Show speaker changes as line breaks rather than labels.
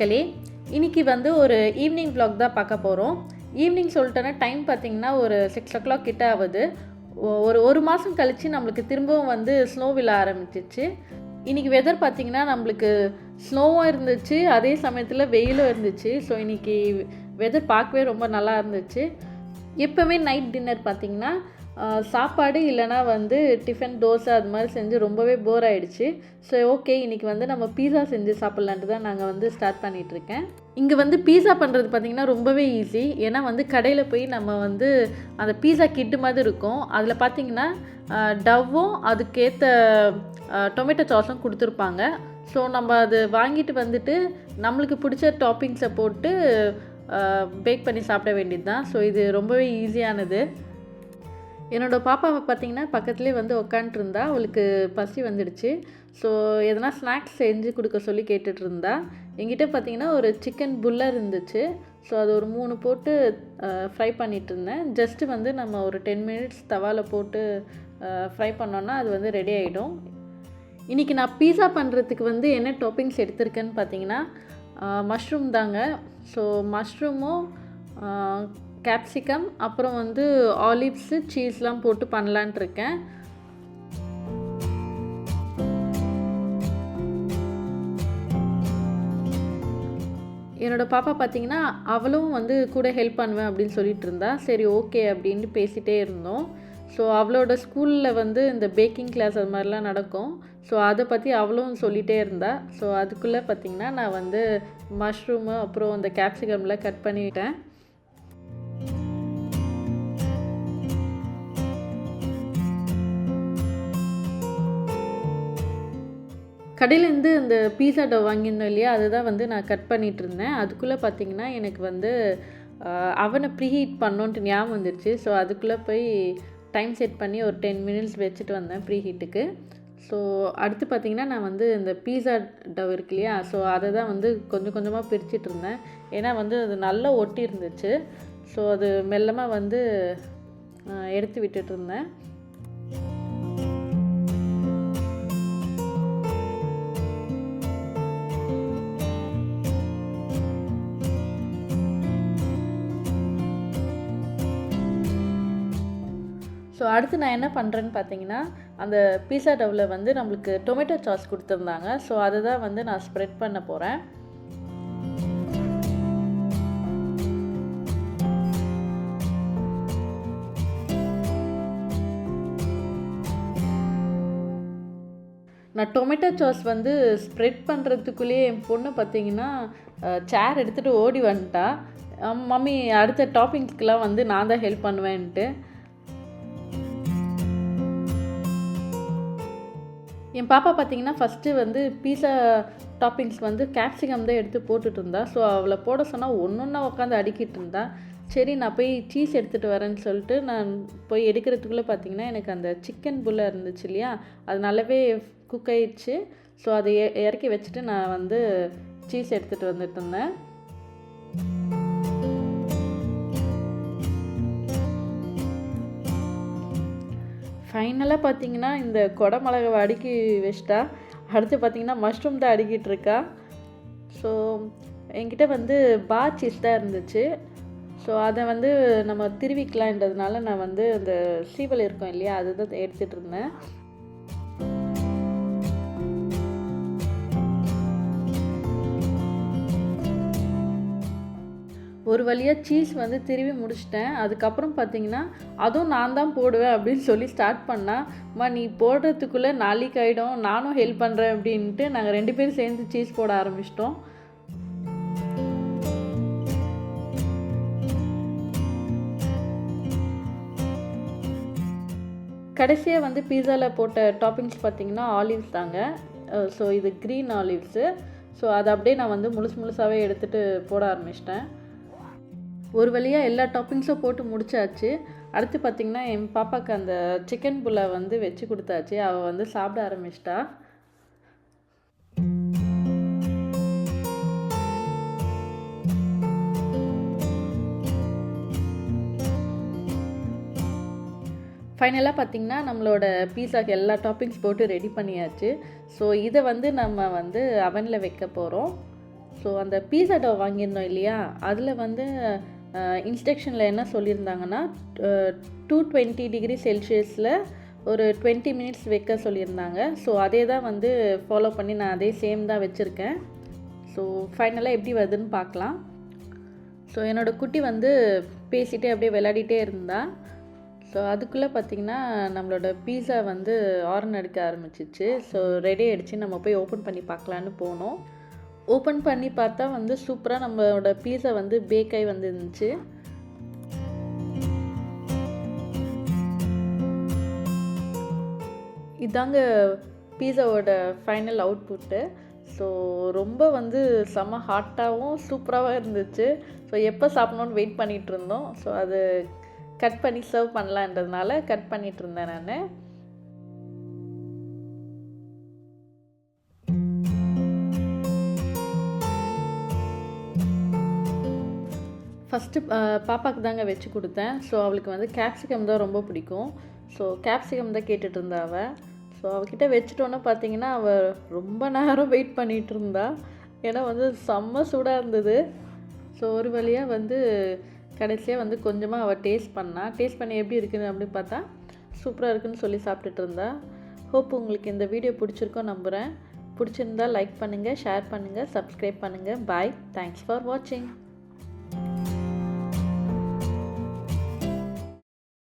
மக்களே, இன்றைக்கி வந்து ஒரு ஈவினிங் vlog தான் பார்க்க போகிறோம். ஈவினிங் சொல்லிட்டோன்னா டைம் பார்த்திங்கன்னா ஒரு 6 o'clock கிட்ட ஆகுது. ஒரு மாதம் கழித்து நம்மளுக்கு திரும்பவும் வந்து ஸ்னோ விழ ஆரம்பிச்சிச்சு. இன்றைக்கி வெதர் பார்த்திங்கன்னா நம்மளுக்கு ஸ்னோவும் இருந்துச்சு, அதே சமயத்தில் வெயிலும் இருந்துச்சு. ஸோ இன்றைக்கி வெதர் பார்க்கவே ரொம்ப நல்லா இருந்துச்சு. எப்போவுமே நைட் டின்னர் பார்த்திங்கன்னா சாப்பாடு இல்லைனா வந்து டிஃபன், தோசை அது மாதிரி செஞ்சு ரொம்பவே போர் ஆகிடுச்சு. ஸோ ஓகே, இன்றைக்கி வந்து நம்ம பீஸா செஞ்சு சாப்பிட்லான்ட்டு தான் நாங்கள் வந்து ஸ்டார்ட் பண்ணிகிட்ருக்கேன். இங்கே வந்து பீஸா பண்ணுறது பார்த்திங்கன்னா ரொம்பவே ஈஸி. ஏன்னா வந்து கடையில் போய் நம்ம வந்து அந்த பீஸா கிட்டு மாதிரி இருக்கும். அதில் பார்த்திங்கன்னா டவ்வும் அதுக்கேற்ற டொமேட்டோ சாஸும் கொடுத்துருப்பாங்க. ஸோ நம்ம அது வாங்கிட்டு வந்துட்டு நம்மளுக்கு பிடிச்ச டாப்பிங்ஸை போட்டு பேக் பண்ணி சாப்பிட வேண்டியது தான். ஸோ இது ரொம்பவே ஈஸியானது. என்னோடய பாப்பாவை பார்த்திங்கன்னா பக்கத்துலேயே வந்து உக்காண்ட்ருந்தா. அவளுக்கு பசி வந்துடுச்சு. ஸோ எதனா ஸ்நாக்ஸ் செஞ்சு கொடுக்க சொல்லி கேட்டுட்ருந்தா. எங்கிட்ட பார்த்திங்கன்னா ஒரு சிக்கன் புல்லர் இருந்துச்சு. ஸோ அது ஒரு 3 போட்டு ஃப்ரை பண்ணிகிட்ருந்தேன். ஜஸ்ட்டு வந்து நம்ம ஒரு 10 minutes தவாவில் போட்டு ஃப்ரை பண்ணோன்னா அது வந்து ரெடி ஆகிடும். இன்றைக்கி நான் பீஸா பண்ணுறதுக்கு வந்து என்ன டாப்பிங்ஸ் எடுத்திருக்கேன்னு பார்த்திங்கன்னா மஷ்ரூம் தாங்க. ஸோ மஷ்ரூமும் கேப்சிகம் அப்புறம் வந்து ஆலிவ்ஸு, சீஸ்லாம் போட்டு பண்ணலான்ட்டு இருக்கேன். என்னோடய பாப்பா பார்த்திங்கன்னா அவளும் வந்து கூட ஹெல்ப் பண்ணுவேன் அப்படின்னு சொல்லிட்டு இருந்தா. சரி ஓகே அப்படின்ட்டு பேசிகிட்டே இருந்தோம். ஸோ அவளோட ஸ்கூலில் வந்து இந்த பேக்கிங் கிளாஸ் அது மாதிரிலாம் நடக்கும். ஸோ அதை பற்றி அவளும் சொல்லிகிட்டே இருந்தா. ஸோ அதுக்குள்ளே பார்த்திங்கன்னா நான் வந்து மஷ்ரூமு அப்புறம் இந்த கேப்சிகம்லாம் கட் பண்ணிவிட்டேன். கடையிலேருந்து இந்த பீஸா டவ் வாங்கியிருந்தோம் இல்லையா, அதுதான் வந்து நான் கட் பண்ணிகிட்டு இருந்தேன். அதுக்குள்ளே பார்த்திங்கன்னா எனக்கு வந்து அவனை ப்ரீஹீட் பண்ணோன்ட்டு ஞாபகம் வந்துடுச்சு. ஸோ அதுக்குள்ளே போய் டைம் செட் பண்ணி ஒரு 10 minutes வச்சுட்டு வந்தேன் ப்ரீஹீட்டுக்கு. ஸோ அடுத்து பார்த்திங்கன்னா நான் வந்து இந்த பீஸா டவ் இருக்கு இல்லையா, ஸோ அதை தான் வந்து கொஞ்சம் கொஞ்சமாக பிரிச்சுட்டு இருந்தேன். ஏன்னா வந்து அது நல்லா ஒட்டி இருந்துச்சு. ஸோ அது மெல்லமாக வந்து எடுத்து விட்டுட்டு இருந்தேன். ஸோ அடுத்து நான் என்ன பண்ணுறேன்னு பார்த்தீங்கன்னா அந்த பீஸா டவ்வில் வந்து நம்மளுக்கு டொமேட்டோ சாஸ் கொடுத்துருந்தாங்க. ஸோ அதை தான் வந்து நான் ஸ்ப்ரெட் பண்ண போகிறேன். நான் டொமேட்டோ சாஸ் வந்து ஸ்ப்ரெட் பண்ணுறதுக்குள்ளேயே என் பொண்ணு பார்த்திங்கன்னா சேர் எடுத்துகிட்டு ஓடி வந்துட்டா. மம்மி அடுத்த டாப்பிங்ஸ்க்கெலாம் வந்து நான் தான் ஹெல்ப் பண்ணுவேன்ட்டு. என் பாப்பா பார்த்திங்கன்னா ஃபஸ்ட்டு வந்து பீஸா டாப்பிங்ஸ் வந்து கேப்சிகம் தான் எடுத்து போட்டுட்டு இருந்தா. ஸோ அவளை போட சொன்னால் ஒன்றா உட்காந்து அடுக்கிட்டு இருந்தா. சரி நான் போய் சீஸ் எடுத்துகிட்டு வரேன்னு சொல்லிட்டு நான் போய் எடுக்கிறதுக்குள்ளே பார்த்திங்கன்னா எனக்கு அந்த சிக்கன் புல்லை இருந்துச்சு இல்லையா, அது நல்லாவே குக் ஆயிடுச்சு. ஸோ அதை இறக்கி வச்சுட்டு நான் வந்து சீஸ் எடுத்துகிட்டு வந்துட்டு இருந்தேன். ஃபைனலாக பார்த்திங்கன்னா இந்த கொடை மிளகாவை அடுக்கி வச்சிட்டா. அடுத்து பார்த்திங்கன்னா மஷ்ரூம் தான் அடுக்கிட்டு இருக்கா. ஸோ என்கிட்ட வந்து பார் சீஸ் தான் இருந்துச்சு. ஸோ அதை வந்து நம்ம திருவிக்கலான்றதுனால நான் வந்து அந்த சீவல் இருக்கும் இல்லையா, அதுதான் எடுத்துகிட்டு இருந்தேன். ஒரு வழியாக சீஸ் வந்து திருவி முடிச்சிட்டேன். அதுக்கப்புறம் பார்த்திங்கன்னா அதுவும் நான் தான் போடுவேன் அப்படின்னு சொல்லி ஸ்டார்ட் பண்ணா. நீ போடுறதுக்குள்ளே நாளைக்கு ஆகிடும், நானும் ஹெல்ப் பண்ணுறேன் அப்படின்ட்டு நாங்கள் 2 பேரும் சேர்ந்து சீஸ் போட ஆரம்பிச்சிட்டோம். கடைசியாக வந்து பீஸாவில் போட்ட டாப்பிங்ஸ் பார்த்திங்கன்னா ஆலிவ்ஸ் தாங்க. ஸோ இது க்ரீன் ஆலிவ்ஸு. ஸோ அதை அப்படியே நான் வந்து முழுசாகவே எடுத்துகிட்டு போட ஆரம்பிச்சிட்டேன். ஒரு வழியாக எல்லா டாப்பிங்ஸும் போட்டு முடிச்சாச்சு. அடுத்து பார்த்திங்கன்னா என் பாப்பாவுக்கு அந்த சிக்கன் புல்லை வந்து வச்சு கொடுத்தாச்சு. அவள் வந்து சாப்பிட ஆரம்பிச்சிட்டா. ஃபைனலாக பார்த்திங்கன்னா நம்மளோட பீஸாக்கு எல்லா டாப்பிங்ஸ் போட்டு ரெடி பண்ணியாச்சு. ஸோ இதை வந்து நம்ம வந்து அவனில் வைக்க போகிறோம். ஸோ அந்த பீஸா டோ வாங்கியிருந்தோம் இல்லையா, அதில் வந்து இன்ஸ்ட்ரக்ஷனில் என்ன சொல்லியிருந்தாங்கன்னா 220 டிகிரி செல்சியஸில் ஒரு 20 மினிட்ஸ் வைக்க சொல்லியிருந்தாங்க. ஸோ அதே தான் வந்து ஃபாலோ பண்ணி நான் அதே சேம் தான் வச்சுருக்கேன். ஸோ ஃபைனலாக எப்படி வருதுன்னு பார்க்கலாம். ஸோ என்னோடய குட்டி வந்து பேசிகிட்டே அப்படியே விளையாடிட்டே இருந்தா. ஸோ அதுக்குள்ளே பார்த்திங்கன்னா நம்மளோட பீஸா வந்து ஆரன் அடிக்க ஆரம்பிச்சிச்சு. ஸோ ரெடி ஆகிடுச்சு, நம்ம போய் ஓப்பன் பண்ணி பார்க்கலான்னு போனோம். ஓப்பன் பண்ணி பார்த்தா வந்து சூப்பராக நம்மளோட பீஸா வந்து பேக் ஆகி வந்துருந்துச்சு. இதாங்க பீஸாவோட ஃபைனல் அவுட்புட்டு. ஸோ ரொம்ப வந்து செம்ம ஹாட்டாகவும் சூப்பராகவும் இருந்துச்சு. ஸோ எப்போ சாப்பிட்ணுன்னு வெயிட் பண்ணிகிட்டு இருந்தோம். ஸோ அது கட் பண்ணி சர்வ் பண்ணலான்றதுனால கட் பண்ணிகிட்டு இருந்தேன் நான். ஃபஸ்ட்டு பாப்பாவுக்கு தாங்க வச்சு கொடுத்தேன். ஸோ அவளுக்கு வந்து கேப்சிகம் தான் ரொம்ப பிடிக்கும். ஸோ கேப்சிகம் தான் கேட்டுட்டு இருந்தா அவள். ஸோ அவகிட்ட வச்சுட்டோன்னே பார்த்தீங்கன்னா அவள் ரொம்ப நேரம் வெயிட் பண்ணிகிட்டு இருந்தா. ஏன்னா வந்து செம்ம சூடாக இருந்தது. ஸோ ஒரு வழியாக வந்து கடைசியாக வந்து கொஞ்சமாக அவள் டேஸ்ட் பண்ணி எப்படி இருக்குன்னு அப்படின்னு பார்த்தா சூப்பராக இருக்குன்னு சொல்லி சாப்பிட்டுட்டு இருந்தா. ஹோப் உங்களுக்கு இந்த வீடியோ பிடிச்சிருக்கோம் நம்புகிறேன். பிடிச்சிருந்தா லைக் பண்ணுங்கள், ஷேர் பண்ணுங்கள், சப்ஸ்கிரைப் பண்ணுங்கள். பாய். தேங்க்ஸ் ஃபார் வாட்சிங்.